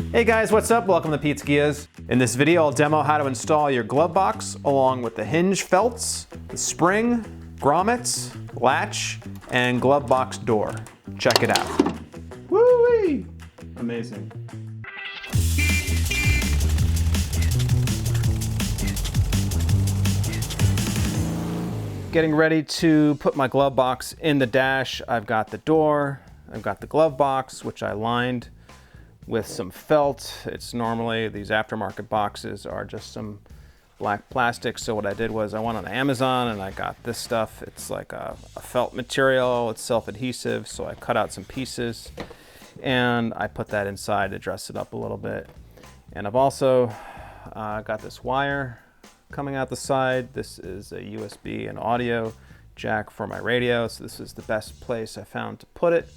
Hey guys, what's up? Welcome to Pete's Ghias. In this video, I'll demo how to install your glove box along with the hinge felts, the spring, grommets, latch, and glove box door. Check it out. Woo-wee! Amazing. Getting ready to put my glove box in the dash. I've got the door, I've got the glove box, which I lined with some felt. It's normally, these aftermarket boxes are just some black plastic. So what I did was I went on Amazon and I got this stuff. It's like a felt material, it's self-adhesive. So I cut out some pieces and I put that inside to dress it up a little bit. And I've also got this wire coming out the side. This is a USB and audio jack for my radio. So this is the best place I found to put it.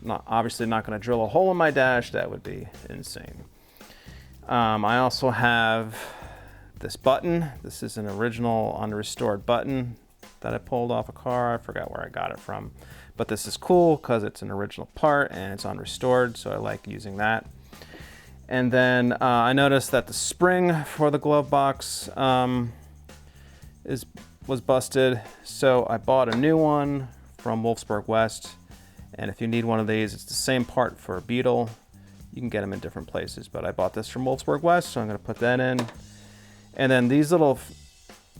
Obviously not going to drill a hole in my dash. That would be insane. I also have this button. This is an original unrestored button that I pulled off a car. I forgot where I got it from, but this is cool because it's an original part and it's unrestored, so I like using that. And then I noticed that the spring for the glove box was busted, so I bought a new one from Wolfsburg West. And if you need one of these, it's the same part for a Beetle. You can get them in different places, but I bought this from Wolfsburg West, so I'm gonna put that in. And then these little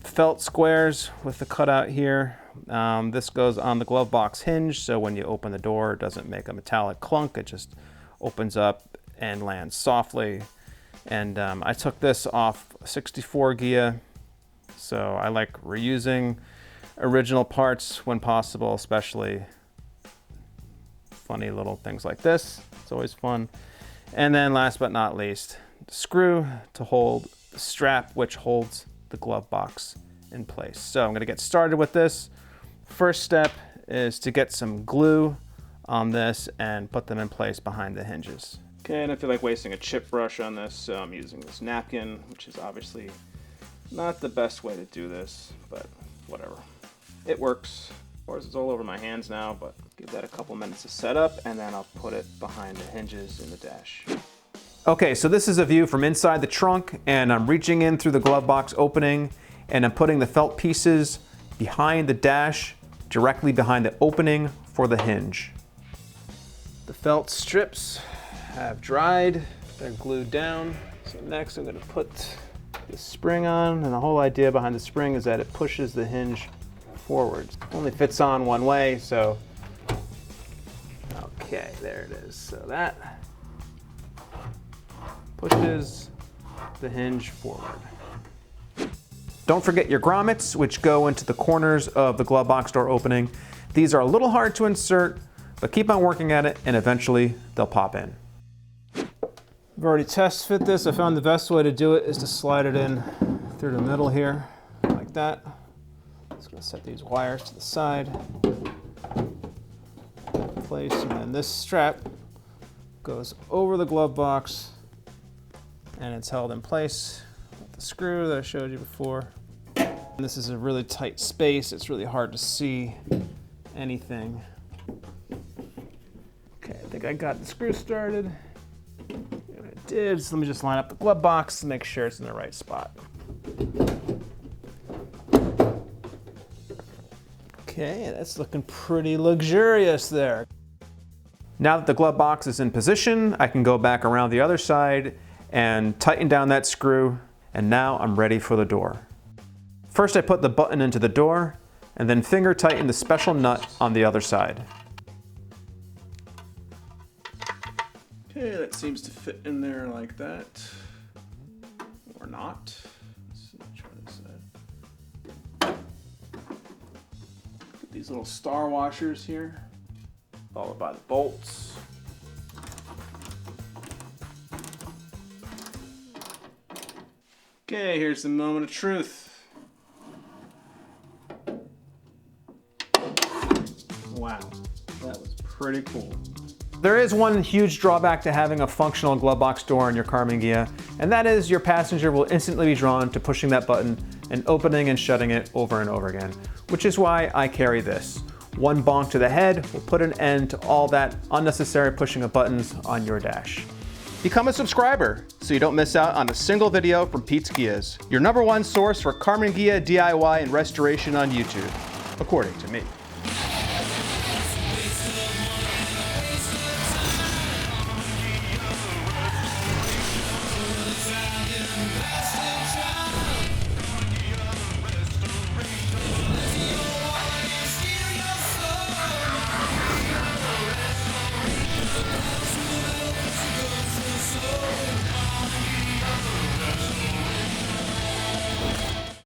felt squares with the cutout here, this goes on the glove box hinge, so when you open the door, it doesn't make a metallic clunk, it just opens up and lands softly. And I took this off 64 Ghia, so I like reusing original parts when possible, especially funny little things like this. It's always fun. And then last but not least, the screw to hold the strap, which holds the glove box in place. So I'm gonna get started with this. First step is to get some glue on this and put them in place behind the hinges. Okay, and I feel like wasting a chip brush on this, so I'm using this napkin, which is obviously not the best way to do this, but whatever. It works. Of course, it's all over my hands now, but give that a couple minutes to set up, and then I'll put it behind the hinges in the dash. Okay, so this is a view from inside the trunk, and I'm reaching in through the glove box opening, and I'm putting the felt pieces behind the dash, directly behind the opening for the hinge. The felt strips have dried, they're glued down. So next I'm gonna put the spring on, and the whole idea behind the spring is that it pushes the hinge forwards. Only fits on one way, so okay, there it is. So that pushes the hinge forward. Don't forget your grommets, which go into the corners of the glove box door opening. These are a little hard to insert, but keep on working at it and eventually they'll pop in. I've already test fit this. I found the best way to do it is to slide it in through the middle here, like that. Just gonna set these wires to the side, place, and then this strap goes over the glove box and it's held in place with the screw that I showed you before. And this is a really tight space. It's really hard to see anything. Okay, I think I got the screw started. What I did, so let me just line up the glove box to make sure it's in the right spot. Okay, that's looking pretty luxurious there. Now that the glove box is in position, I can go back around the other side and tighten down that screw, and now I'm ready for the door. First I put the button into the door, and then finger tighten the special nut on the other side. Okay, that seems to fit in there like that. Or not. Let's try this side. These little star washers here, followed by the bolts. Okay, here's the moment of truth. Wow, that was pretty cool. There is one huge drawback to having a functional glove box door in your Karmann Ghia, and that is your passenger will instantly be drawn to pushing that button and opening and shutting it over and over again, which is why I carry this. One bonk to the head will put an end to all that unnecessary pushing of buttons on your dash. Become a subscriber so you don't miss out on a single video from Pete's Ghias, your #1 source for Karmann Ghia DIY and restoration on YouTube, according to me.